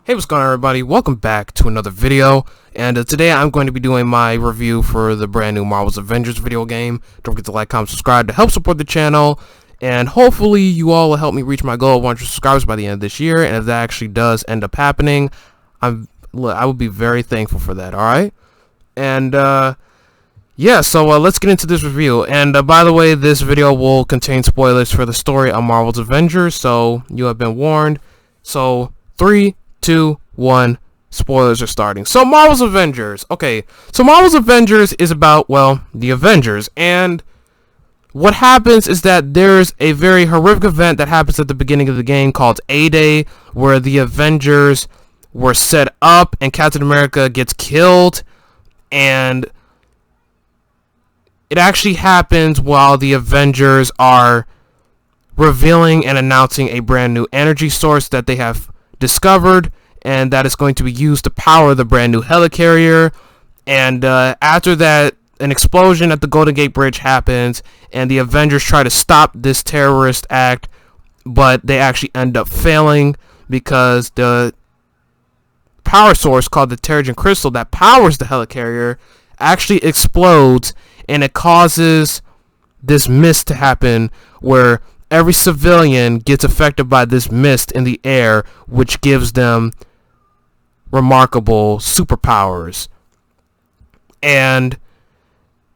Hey, what's going on, everybody? Welcome back to another video, and today I'm going to be doing my review for the brand new Marvel's Avengers video game. Don't forget to like, comment, subscribe to help support the channel, and hopefully you all will help me reach my goal of 100 subscribers by the end of this year, and if that actually does end up happening, I would be very thankful for that, alright? And, yeah, so let's get into this review. And by the way, this video will contain spoilers for the story of Marvel's Avengers, so you have been warned. So, 3, 2, 1, spoilers are starting. So Marvel's Avengers. Okay, so Marvel's Avengers is about, well, the Avengers. And what happens is that there's a very horrific event that happens at the beginning of the game called A-Day, where the Avengers were set up and Captain America gets killed. And it actually happens while the Avengers are revealing and announcing a brand new energy source that they have discovered, and that is going to be used to power the brand new helicarrier. And after that, an explosion at the Golden Gate Bridge happens, and the Avengers try to stop this terrorist act, but they actually end up failing because the power source called the Terrigen Crystal that powers the helicarrier actually explodes, and it causes this mist to happen where every civilian gets affected by this mist in the air, which gives them remarkable superpowers. And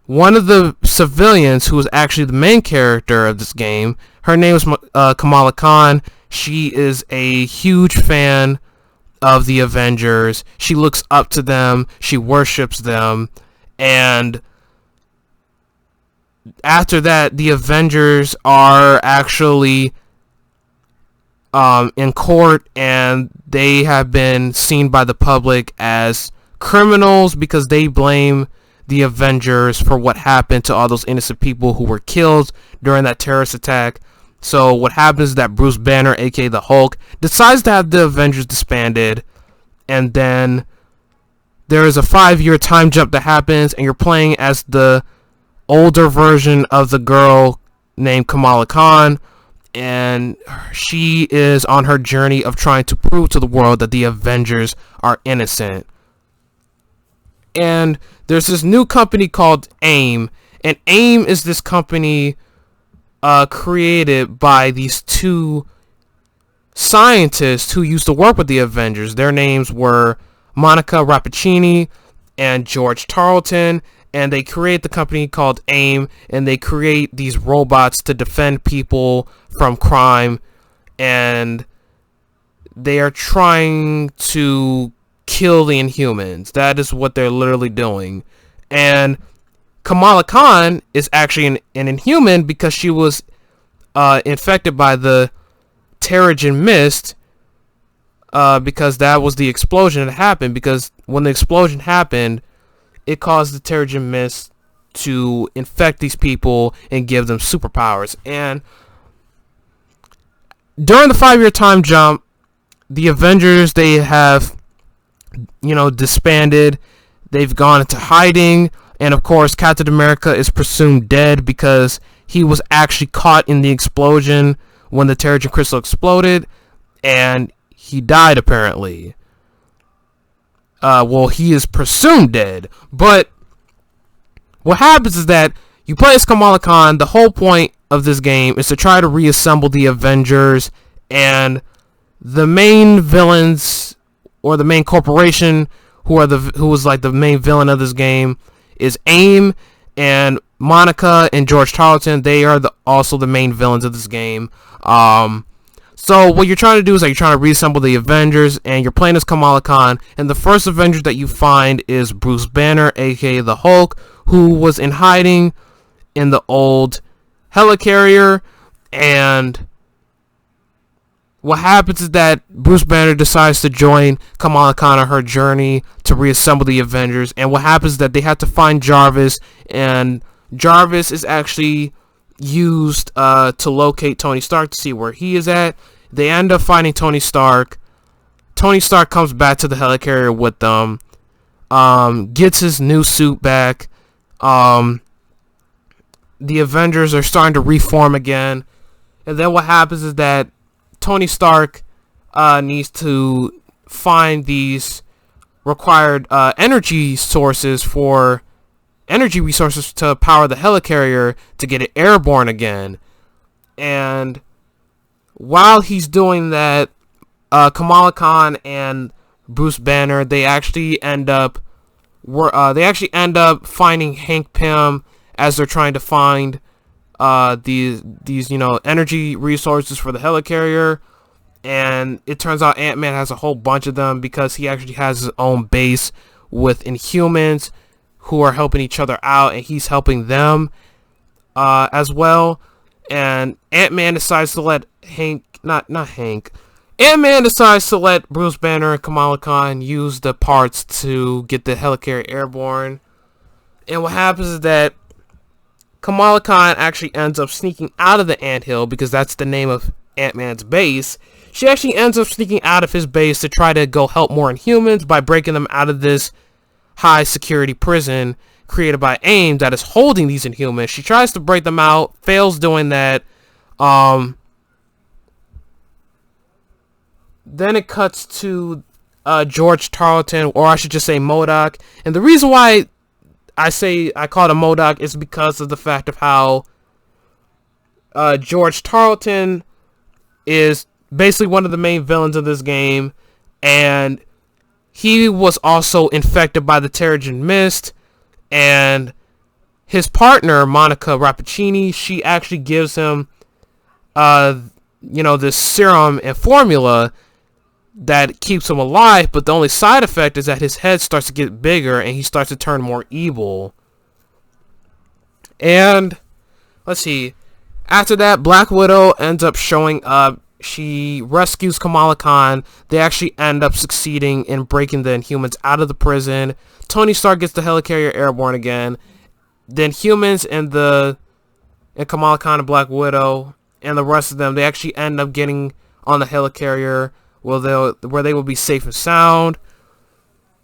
one of the civilians, who is actually the main character of this game, her name is Kamala Khan. She is a huge fan of the Avengers. She looks up to them. She worships them. And after that, the Avengers are actually in court, and they have been seen by the public as criminals because they blame the Avengers for what happened to all those innocent people who were killed during that terrorist attack. So what happens is that Bruce Banner, aka the Hulk, decides to have the Avengers disbanded, and then there is a 5-year time jump that happens, and you're playing as the older version of the girl named Kamala Khan, and she is on her journey of trying to prove to the world that the Avengers are innocent. And there's this new company called AIM, and AIM is this company created by these two scientists who used to work with the Avengers. Their names were Monica Rappaccini and George Tarleton, and they create the company called AIM, and they create these robots to defend people from crime, and they are trying to kill the Inhumans. That is what they're literally doing. And Kamala Khan is actually an Inhuman because she was infected by the Terrigen Mist, because that was the explosion that happened. Because when the explosion happened, it caused the Terrigen Mist to infect these people and give them superpowers. And during the 5-year time jump, the Avengers, they have, disbanded. They've gone into hiding. And of course, Captain America is presumed dead because he was actually caught in the explosion when the Terrigen Crystal exploded, and he died apparently. Well, he is presumed dead. But what happens is that you play as Kamala Khan. The whole point of this game is to try to reassemble the Avengers, and the main villains, or the main corporation, who is like the main villain of this game, is AIM, and Monica and George Tarleton. They are also the main villains of this game. So what you're trying to do is you're trying to reassemble the Avengers, and you're playing as Kamala Khan. And the first Avenger that you find is Bruce Banner, aka the Hulk, who was in hiding in the old helicarrier. And what happens is that Bruce Banner decides to join Kamala Khan on her journey to reassemble the Avengers. And what happens is that they have to find Jarvis, and Jarvis is actually used to locate Tony Stark to see where he is at. They end up finding Tony Stark. Tony Stark comes back to the helicarrier with them, gets his new suit back. The Avengers are starting to reform again, and then what happens is that Tony Stark needs to find these required energy resources to power the helicarrier to get it airborne again. And while he's doing that, Kamala Khan and Bruce Banner, they actually end up finding Hank Pym as they're trying to find these energy resources for the helicarrier. And it turns out Ant-Man has a whole bunch of them because he actually has his own base with Inhumans who are helping each other out, and he's helping them as well. And Ant-Man decides to let Ant-Man decides to let Bruce Banner and Kamala Khan use the parts to get the helicarrier airborne. And what happens is that Kamala Khan actually ends up sneaking out of the anthill, because that's the name of Ant-Man's base. She actually ends up sneaking out of his base to try to go help more Inhumans by breaking them out of this high security prison created by AIM that is holding these Inhumans. She tries to break them out, fails doing that. Then it cuts to George Tarleton, or I should just say MODOK. And the reason why I call him MODOK is because of the fact of how George Tarleton is basically one of the main villains of this game, and he was also infected by the Terrigen Mist, and his partner, Monica Rappaccini, she actually gives him this serum and formula that keeps him alive, but the only side effect is that his head starts to get bigger and he starts to turn more evil. And let's see, after that, Black Widow ends up showing up. She rescues Kamala Khan. They actually end up succeeding in breaking the Inhumans out of the prison. Tony Stark gets the helicarrier airborne again. Then Humans and Kamala Khan and Black Widow and the rest of them, they actually end up getting on the helicarrier where they will be safe and sound.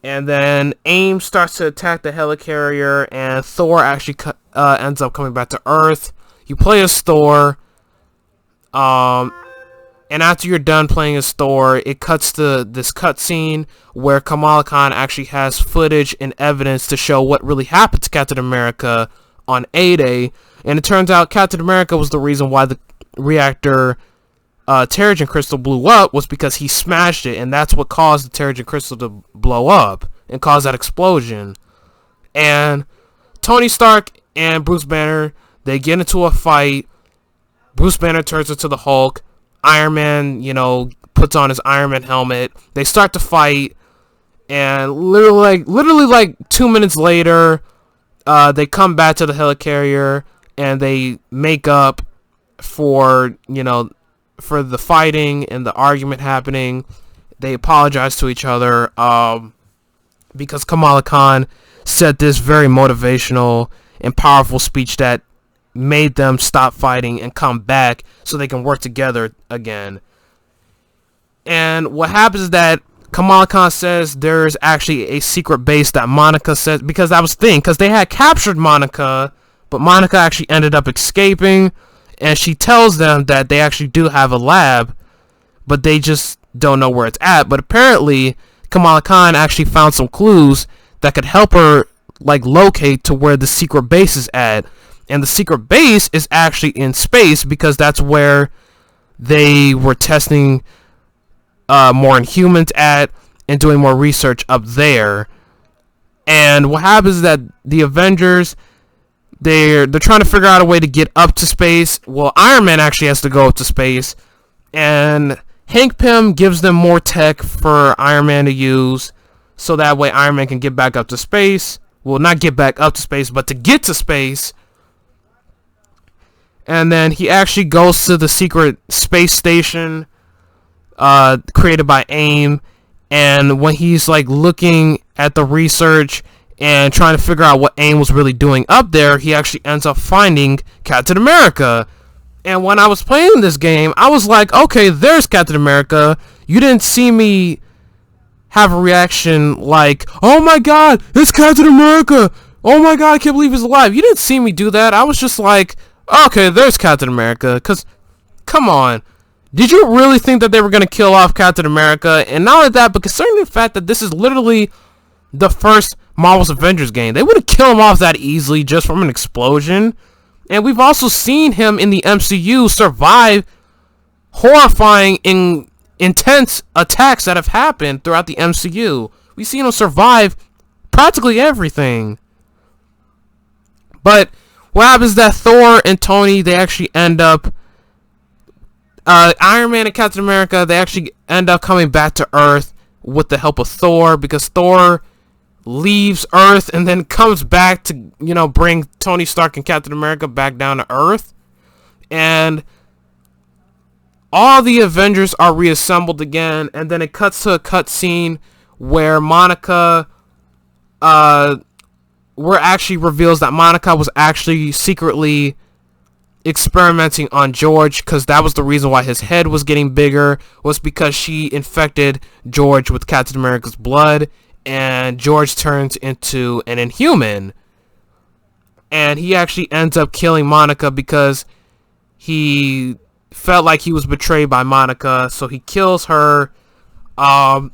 And then AIM starts to attack the helicarrier, and Thor actually ends up coming back to Earth. You play as Thor. And after you're done playing as Thor, it cuts to this cutscene where Kamala Khan actually has footage and evidence to show what really happened to Captain America on A-Day. And it turns out Captain America was the reason why the reactor Terrigen Crystal blew up, was because he smashed it. And that's what caused the Terrigen Crystal to blow up and cause that explosion. And Tony Stark and Bruce Banner, they get into a fight. Bruce Banner turns into the Hulk. Iron Man, puts on his Iron Man helmet. They start to fight, and literally like 2 minutes later, they come back to the helicarrier and they make up for the fighting and the argument happening. They apologize to each other because Kamala Khan said this very motivational and powerful speech that made them stop fighting and come back so they can work together again. And what happens is that Kamala Khan says there's actually a secret base that Monica said, because that was the thing, because they had captured Monica, but Monica actually ended up escaping, and she tells them that they actually do have a lab, but they just don't know where it's at. But apparently Kamala Khan actually found some clues that could help her locate to where the secret base is at. And the secret base is actually in space, because that's where they were testing more Inhumans at and doing more research up there. And what happens is that the Avengers, they're trying to figure out a way to get up to space. Well, Iron Man actually has to go up to space, and Hank Pym gives them more tech for Iron Man to use, so that way Iron Man can get back up to space. Well, not get back up to space, but to get to space. And then he actually goes to the secret space station created by AIM. And when he's looking at the research and trying to figure out what AIM was really doing up there, he actually ends up finding Captain America. And when I was playing this game, I was like, okay, there's Captain America. You didn't see me have a reaction like, oh my god, it's Captain America. Oh my god, I can't believe he's alive. You didn't see me do that. I was just like, okay, there's Captain America. Because, come on. Did you really think that they were going to kill off Captain America? And not only that, but considering the fact that this is literally the first Marvel's Avengers game, they wouldn't kill him off that easily just from an explosion. And we've also seen him in the MCU survive horrifying and intense attacks that have happened throughout the MCU. We've seen him survive practically everything. But what happens is that Thor and Tony, they actually end up... Iron Man and Captain America, they actually end up coming back to Earth with the help of Thor, because Thor leaves Earth and then comes back to, bring Tony Stark and Captain America back down to Earth. And all the Avengers are reassembled again, and then it cuts to a cutscene where Monica, where actually reveals that Monica was actually secretly experimenting on George, because that was the reason why his head was getting bigger, was because she infected George with Captain America's blood, and George turns into an Inhuman. And he actually ends up killing Monica because he felt like he was betrayed by Monica, so he kills her. And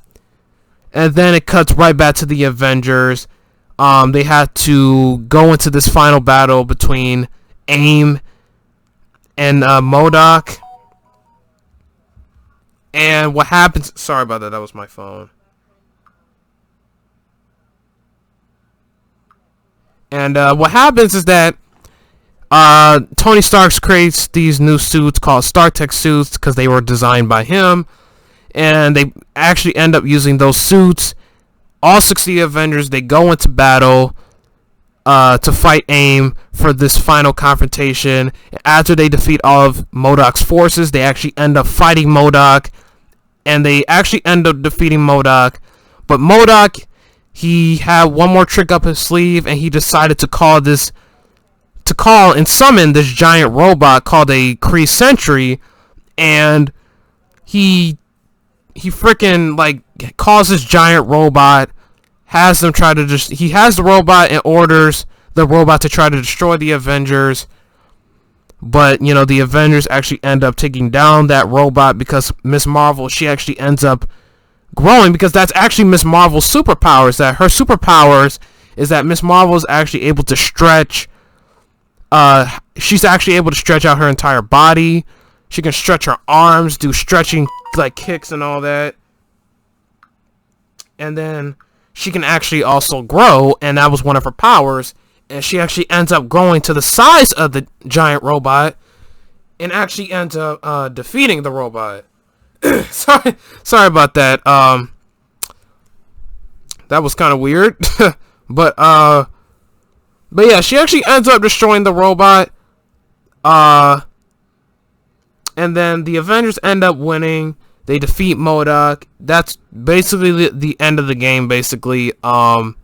then it cuts right back to the Avengers. They had to go into this final battle between AIM and MODOK. And what happens... Sorry about that. That was my phone. And what happens is that Tony Stark creates these new suits called StarTech suits because they were designed by him. And they actually end up using those suits. All 60 Avengers, they go into battle to fight AIM for this final confrontation. After they defeat all of MODOK's forces, they actually end up fighting MODOK. And they actually end up defeating MODOK. But MODOK, he had one more trick up his sleeve, and he decided to call and summon this giant robot called a Kree Sentry. And he freaking, like, calls this giant robot, has them try to he has the robot and orders the robot to try to destroy the Avengers. But, the Avengers actually end up taking down that robot because Miss Marvel, she actually ends up growing, because that's actually Miss Marvel's superpowers. That her superpowers is that Miss Marvel is actually able to stretch. She's actually able to stretch out her entire body. She can stretch her arms, do stretching like kicks and all that. And then she can actually also grow, and that was one of her powers. And she actually ends up growing to the size of the giant robot, and actually ends up defeating the robot. sorry about that. That was kind of weird. but yeah, she actually ends up destroying the robot. And then the Avengers end up winning. They defeat MODOK. That's basically the end of the game, basically. And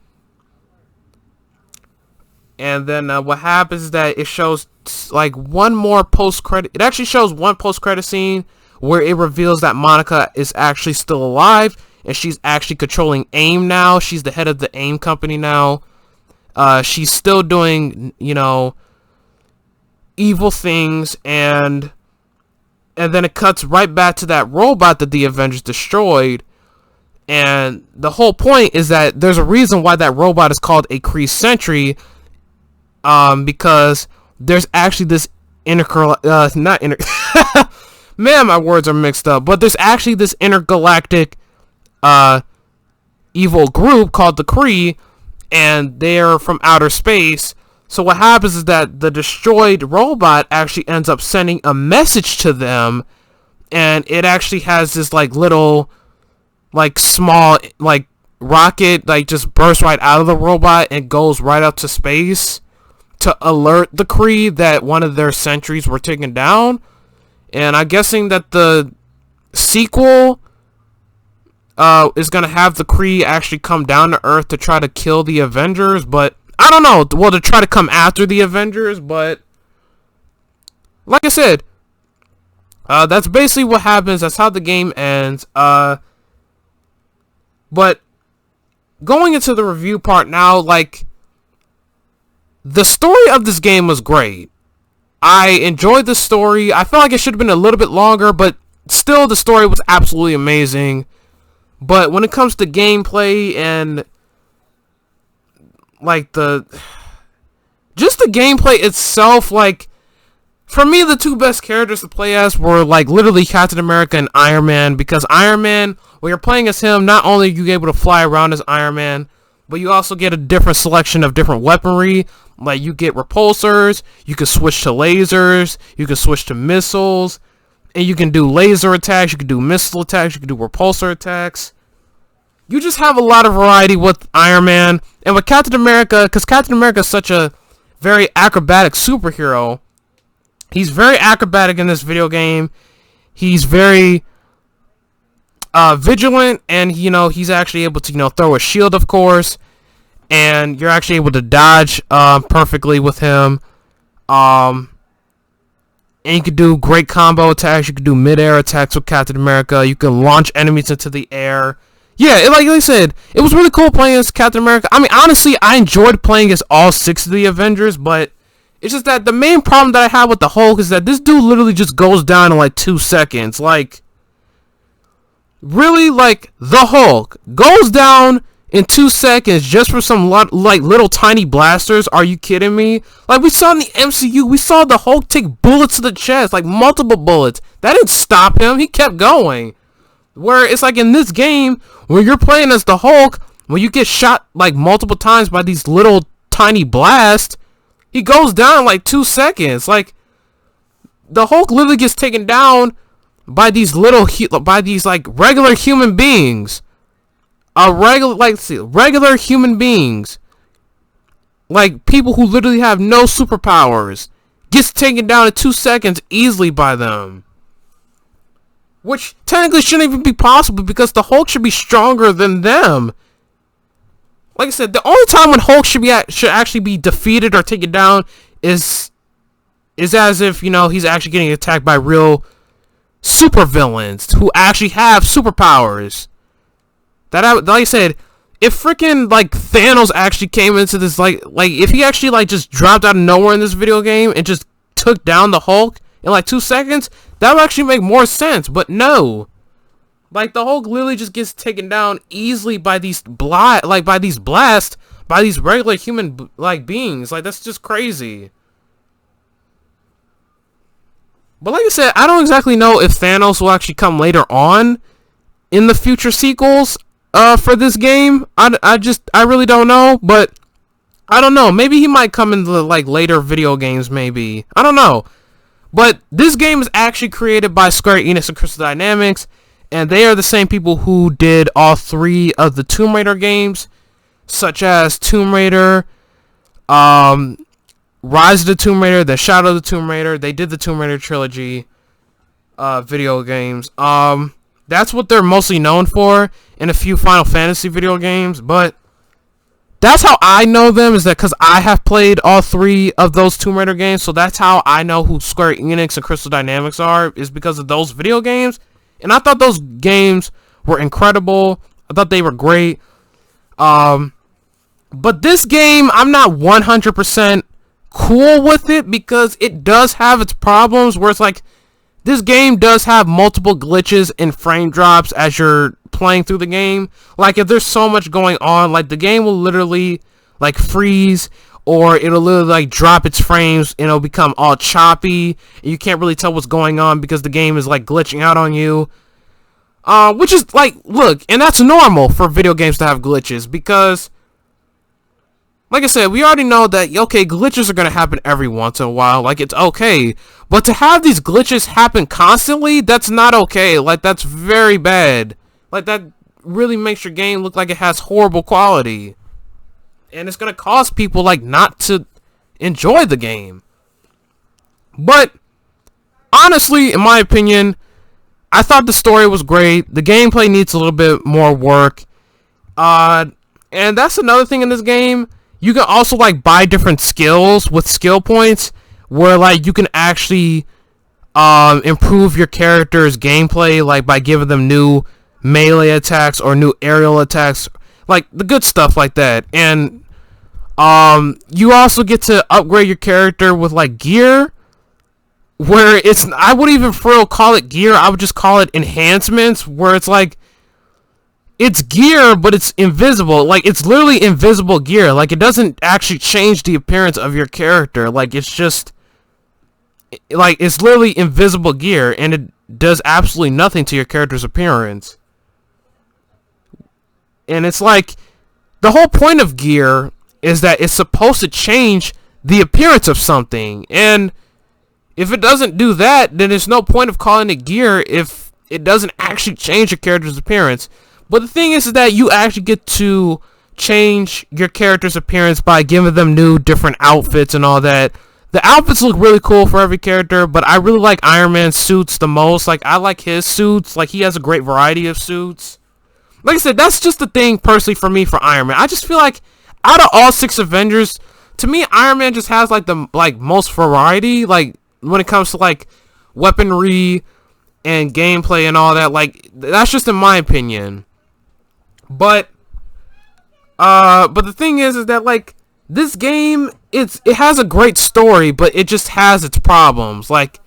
then what happens is that it shows like one more post-credit. It actually shows one post-credit scene where it reveals that Monica is actually still alive, and she's actually controlling AIM now. She's the head of the AIM company now. She's still doing, evil things, and then it cuts right back to that robot that the Avengers destroyed. And the whole point is that there's a reason why that robot is called a Kree Sentry, because there's actually this man, my words are mixed up, but there's actually this intergalactic evil group called the Kree, and they're from outer space. So what happens is that the destroyed robot actually ends up sending a message to them, and it actually has this like little, like small, like rocket, like just bursts right out of the robot and goes right up to space to alert the Kree that one of their sentries were taken down. And I'm guessing that the sequel is going to have the Kree actually come down to Earth to try to kill the Avengers, but I don't know. Well, to try to come after the Avengers, but like I said, that's basically what happens. That's how the game ends. But going into the review part now, like, the story of this game was great. I enjoyed the story. I felt like it should have been a little bit longer, but still, the story was absolutely amazing. But when it comes to gameplay and like just the gameplay itself, like, for me, the two best characters to play as were like literally Captain America and Iron Man, because Iron Man, when you're playing as him, not only are you able to fly around as Iron Man, but you also get a different selection of different weaponry. Like, you get repulsors, you can switch to lasers, you can switch to missiles, and you can do laser attacks, you can do missile attacks, you can do repulsor attacks. You just have a lot of variety with Iron Man. And with Captain America, because Captain America is such a very acrobatic superhero, he's very acrobatic in this video game. He's very vigilant, and he's actually able to throw a shield, of course, and you're actually able to dodge perfectly with him. And you can do great combo attacks. You can do mid-air attacks with Captain America. You can launch enemies into the air. Yeah, like I said, it was really cool playing as Captain America. I mean, honestly, I enjoyed playing as all 6 of the Avengers, but it's just that the main problem that I have with the Hulk is that this dude literally just goes down in like 2 seconds. Like, really, like, the Hulk goes down in 2 seconds just for some like little tiny blasters? Are you kidding me? Like, we saw in the MCU, we saw the Hulk take bullets to the chest, like multiple bullets. That didn't stop him. He kept going. Where it's like in this game, when you're playing as the Hulk, when you get shot like multiple times by these little tiny blasts, he goes down in like 2 seconds. Like, the Hulk literally gets taken down by these like regular human beings. Regular human beings. Like, people who literally have no superpowers gets taken down in 2 seconds easily by them. Which technically shouldn't even be possible, because the Hulk should be stronger than them. Like I said, the only time when Hulk should actually be defeated or taken down is as if, he's actually getting attacked by real supervillains who actually have superpowers. Like I said, if freaking like Thanos actually came into this, like if he actually like just dropped out of nowhere in this video game and just took down the Hulk in like 2 seconds, that would actually make more sense. But no, like, the Hulk literally just gets taken down easily by these blasts, by these regular human like beings. Like, that's just crazy. But like I said, I don't exactly know if Thanos will actually come later on in the future sequels for this game. I really don't know, but I don't know. Maybe he might come into like later video games, maybe. I don't know. But this game is actually created by Square Enix and Crystal Dynamics, and they are the same people who did all 3 of the Tomb Raider games, such as Tomb Raider, Rise of the Tomb Raider, then Shadow of the Tomb Raider. They did the Tomb Raider trilogy video games. That's what they're mostly known for, and a few Final Fantasy video games, but that's how I know them, is that because I have played all 3 of those Tomb Raider games, so that's how I know who Square Enix and Crystal Dynamics are, is because of those video games. And I thought those games were incredible. I thought they were great. But this game, I'm not 100% cool with it, because it does have its problems, where it's like, this game does have multiple glitches and frame drops as you're playing through the game. Like, if there's so much going on, like, the game will literally like freeze, or it'll literally like drop its frames and it'll become all choppy, and you can't really tell what's going on because the game is like glitching out on you. Which is like, look, and that's normal for video games to have glitches, because like I said, we already know that, okay, glitches are going to happen every once in a while. Like, it's okay. But to have these glitches happen constantly, that's not okay. Like, that's very bad. Like, that really makes your game look like it has horrible quality. And it's going to cause people, like, not to enjoy the game. But, honestly, in my opinion, I thought the story was great. The gameplay needs a little bit more work. And that's another thing in this game. You can also like buy different skills with skill points, where like you can actually improve your character's gameplay, like by giving them new melee attacks or new aerial attacks, like the good stuff like that. And you also get to upgrade your character with like gear, where it's, I wouldn't even for real call it gear, I would just call it enhancements, where it's like, it's gear, but it's invisible. Like, it's literally invisible gear. Like, it doesn't actually change the appearance of your character. Like, it's just, like, it's literally invisible gear, and it does absolutely nothing to your character's appearance. And it's like, the whole point of gear is that it's supposed to change the appearance of something. And if it doesn't do that, then there's no point of calling it gear if it doesn't actually change your character's appearance. But the thing is that you actually get to change your character's appearance by giving them new, different outfits and all that. The outfits look really cool for every character, but I really like Iron Man's suits the most. Like, I like his suits. Like, he has a great variety of suits. Like I said, that's just the thing, personally, for me, for Iron Man. I just feel like, out of all 6 Avengers, to me, Iron Man just has, like, the, like, most variety, like, when it comes to, like, weaponry and gameplay and all that. Like, that's just in my opinion. But the thing is that, like, this game, it has a great story, but it just has its problems. Like,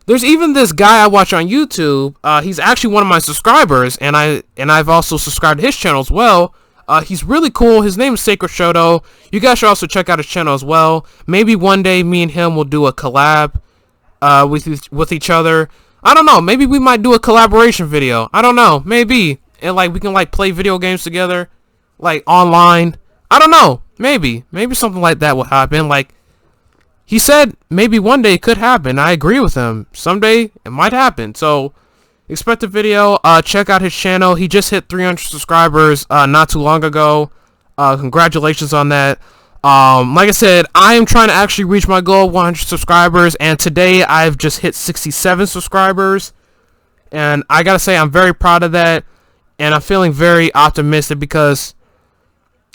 there's even this guy I watch on YouTube. He's actually one of my subscribers, and I've also subscribed to his channel as well. He's really cool. His name is Sacred Shoto. You guys should also check out his channel as well. Maybe one day me and him will do a collab with each other. I don't know. Maybe we might do a collaboration video. I don't know. Maybe. And, like, we can, like, play video games together, like, online. I don't know. Maybe something like that will happen. Like, he said maybe one day it could happen. I agree with him. Someday it might happen. So expect a video. Check out his channel. He just hit 300 subscribers not too long ago. Congratulations on that. Like I said, I am trying to actually reach my goal of 100 subscribers, and today I've just hit 67 subscribers. And I gotta say, I'm very proud of that. And I'm feeling very optimistic because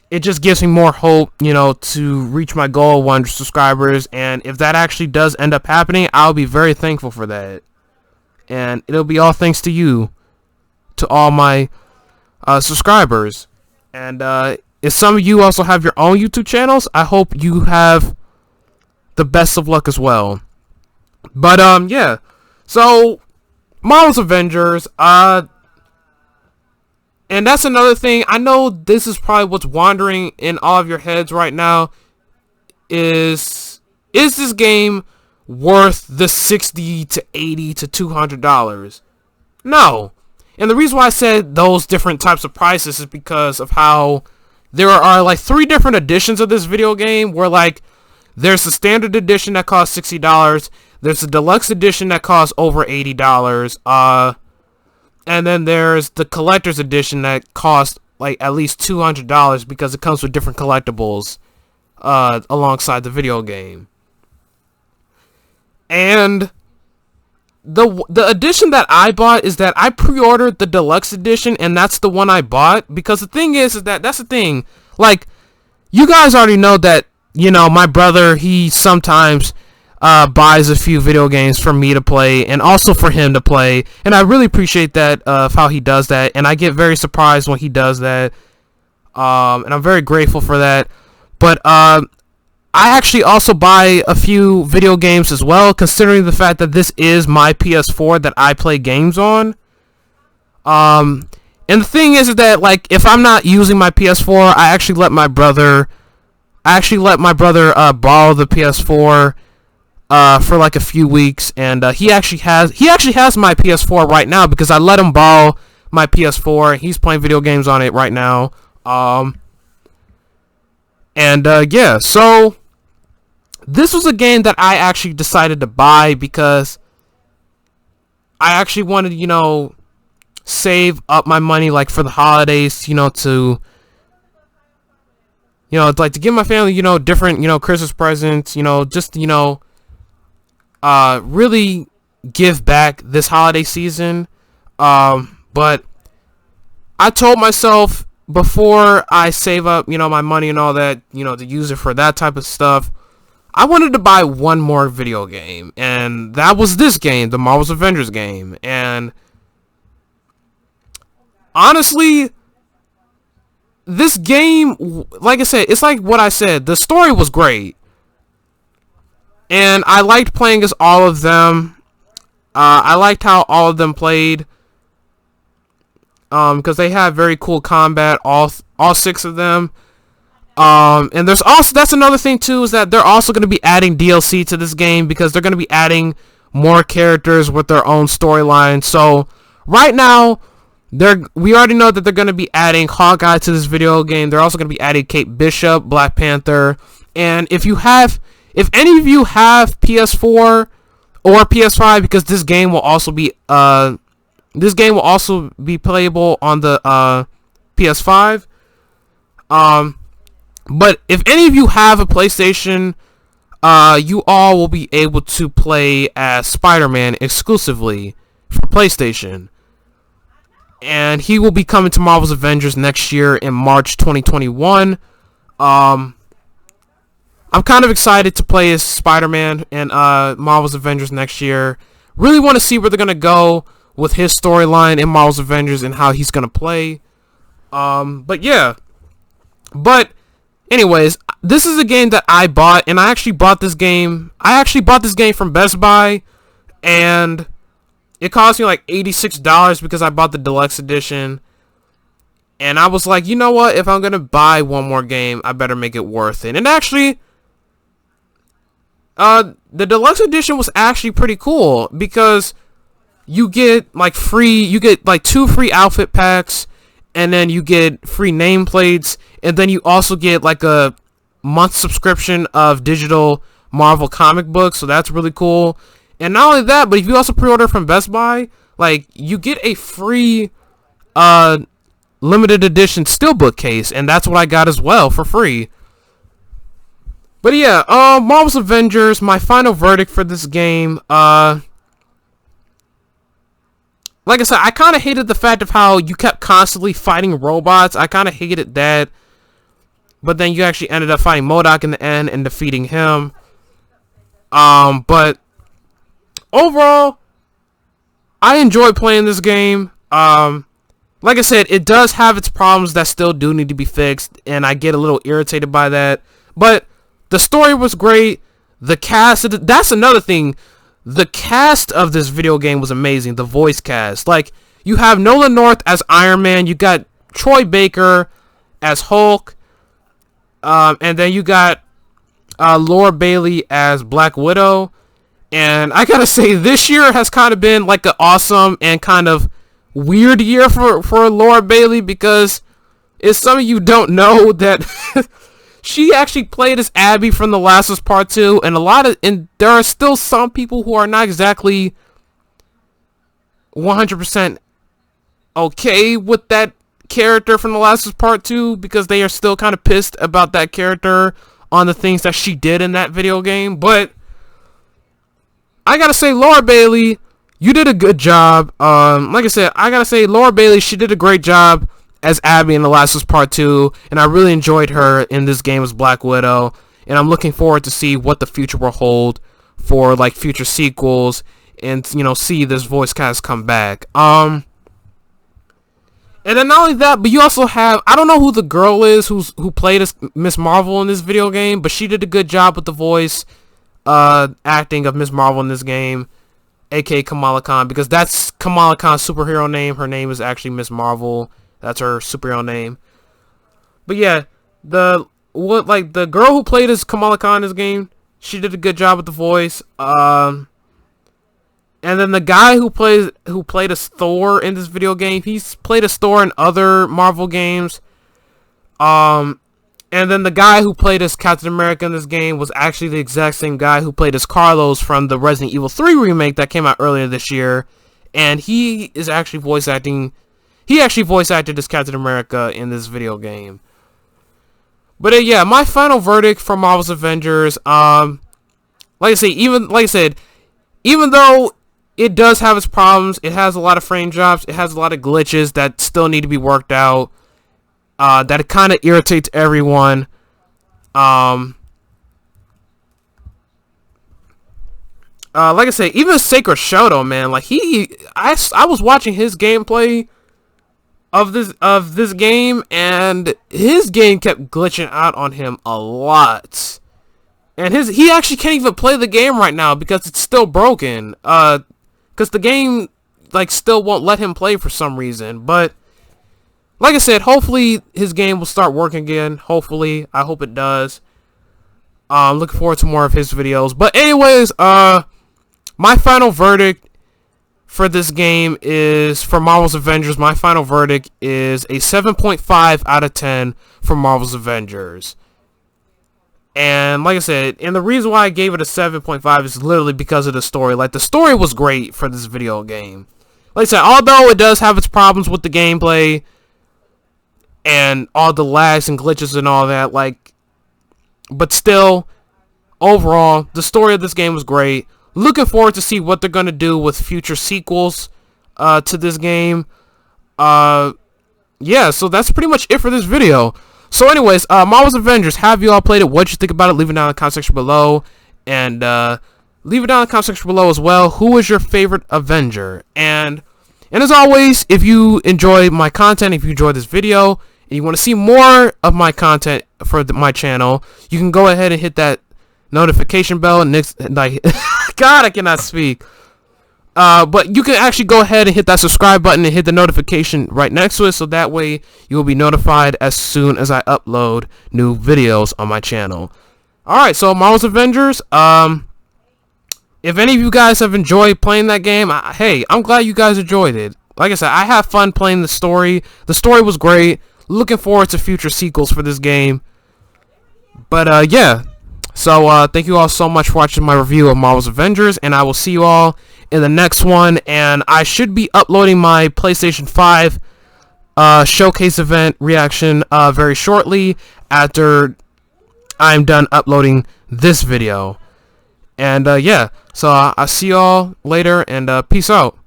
it just gives me more hope, you know, to reach my goal of 100 subscribers. And if that actually does end up happening, I'll be very thankful for that. And it'll be all thanks to you, to all my subscribers. And if some of you also have your own YouTube channels, I hope you have the best of luck as well. But yeah. So Marvel's Avengers, and that's another thing. I know this is probably what's wandering in all of your heads right now. Is this game worth the $60 to $80 to $200? No. And the reason why I said those different types of prices is because of how there are, like, 3 different editions of this video game, where, like, there's the standard edition that costs $60, there's the deluxe edition that costs over $80, and then there's the collector's edition that costs, like, at least $200 because it comes with different collectibles alongside the video game. And the edition that I bought is that I pre-ordered the deluxe edition, and that's the one I bought. Because the thing is that that's the thing. Like, you guys already know that, you know, my brother, he sometimes buys a few video games for me to play and also for him to play, and I really appreciate that of how he does that, and I get very surprised when he does that, and I'm very grateful for that. But I actually also buy a few video games as well, considering the fact that this is my PS4 that I play games on. And the thing is that, like, if I'm not using my PS4, I actually let my brother borrow the PS4 for like a few weeks, and he actually has my PS4 right now because I let him borrow my PS4. He's playing video games on it right now. Yeah, so this was a game that I actually decided to buy because I actually wanted, you know, save up my money, like, for the holidays, you know, to, you know, like, to give my family, you know, different, you know, Christmas presents, you know, just, you know, really give back this holiday season. But I told myself before I save up, you know, my money and all that, you know, to use it for that type of stuff, I wanted to buy one more video game, and that was this game, the Marvel's Avengers game. And honestly, this game, like I said, it's like what I said, the story was great. and I liked playing as all of them. I liked how all of them played, because they have very cool combat, all 6 of them. And there's also, that's another thing too, is that they're also going to be adding DLC to this game, because they're going to be adding more characters with their own storyline. So right now, we already know that they're going to be adding Hawkeye to this video game. They're also going to be adding Kate Bishop, Black Panther, and if any of you have PS4 or PS5, because this game will also be playable on the PS5. But if any of you have a PlayStation, you all will be able to play as Spider-Man exclusively for PlayStation. And he will be coming to Marvel's Avengers next year in March 2021. I'm kind of excited to play as Spider-Man in Marvel's Avengers next year. Really want to see where they're going to go with his storyline in Marvel's Avengers and how he's going to play. But yeah. But anyways, this is a game that I bought, and I actually bought this game from Best Buy, and it cost me like $86 because I bought the deluxe edition. And I was like, you know what? If I'm going to buy one more game, I better make it worth it. And actually, the deluxe edition was actually pretty cool, because you get like 2 free outfit packs, and then you get free nameplates, and then you also get like a month subscription of digital Marvel comic books, so that's really cool. And not only that, but if you also pre-order from Best Buy, like, you get a free limited edition steelbook case, and that's what I got as well for free. But yeah, Marvel's Avengers, my final verdict for this game, like I said, I kind of hated the fact of how you kept constantly fighting robots. I kind of hated that. But then you actually ended up fighting MODOK in the end and defeating him. But overall, I enjoyed playing this game. Like I said, it does have its problems that still do need to be fixed, and I get a little irritated by that. But the story was great. The cast, that's another thing. The cast of this video game was amazing. The voice cast. Like, you have Nolan North as Iron Man. You got Troy Baker as Hulk. And then you got Laura Bailey as Black Widow. And I gotta say, this year has kind of been like an awesome and kind of weird year for Laura Bailey, because if some of you don't know that she actually played as Abby from The Last of Us Part 2, and there are still some people who are not exactly 100% okay with that character from The Last of Us Part 2, because they are still kind of pissed about that character on the things that she did in that video game. But I gotta say, Laura Bailey, you did a good job. Like I said, I gotta say, Laura Bailey, she did a great job as Abby in The Last of Us Part 2, and I really enjoyed her in this game as Black Widow, and I'm looking forward to see what the future will hold for, like, future sequels, and, you know, see this voice cast come back. And then not only that, but you also have, I don't know who the girl is who played as Miss Marvel in this video game, but she did a good job with the voice acting of Miss Marvel in this game, aka Kamala Khan, because that's Kamala Khan's superhero name. Her name is actually Miss Marvel. That's her superhero name. But yeah, the girl who played as Kamala Khan in this game, she did a good job with the voice. And then the guy who played as Thor in this video game, he's played as Thor in other Marvel games. And then the guy who played as Captain America in this game was actually the exact same guy who played as Carlos from the Resident Evil 3 remake that came out earlier this year. And he is actually voice acting. He actually voice acted as Captain America in this video game. But yeah, my final verdict for Marvel's Avengers, like I said, even though it does have its problems, it has a lot of frame drops, it has a lot of glitches that still need to be worked out, that it kind of irritates everyone. Like I said, even Sacred Shoto, man, like I was watching his gameplay of this game, and his game kept glitching out on him a lot. And he actually can't even play the game right now because it's still broken. Because the game like still won't let him play for some reason. But like I said, hopefully his game will start working again. Hopefully, I hope it does. Looking forward to more of his videos. But anyways, my final verdict for this game is, for Marvel's Avengers, my final verdict is a 7.5 out of 10 for Marvel's Avengers. And like I said, and the reason why I gave it a 7.5 is literally because of the story. Like, the story was great for this video game. Like I said, although it does have its problems with the gameplay and all the lags and glitches and all that, like, but still, overall, the story of this game was great. Looking forward to see what they're going to do with future sequels to this game. Yeah, so that's pretty much it for this video. So anyways, Marvel's Avengers, have you all played it? What'd you think about it? Leave it down in the comment section below. And leave it down in the comment section below as well. Who is your favorite Avenger? And as always, if you enjoy my content, if you enjoyed this video, and you want to see more of my content for my channel, you can go ahead and hit that notification bell. Like, God, I cannot speak. But you can actually go ahead and hit that subscribe button and hit the notification right next to it, so that way you will be notified as soon as I upload new videos on my channel. Alright, so Marvel's Avengers, if any of you guys have enjoyed playing that game, hey, I'm glad you guys enjoyed it. Like I said, I have fun playing the story. The story was great. Looking forward to future sequels for this game. But, yeah. So, thank you all so much for watching my review of Marvel's Avengers, and I will see you all in the next one. And I should be uploading my PlayStation 5 showcase event reaction very shortly after I'm done uploading this video. And, yeah, so I'll see you all later, and peace out.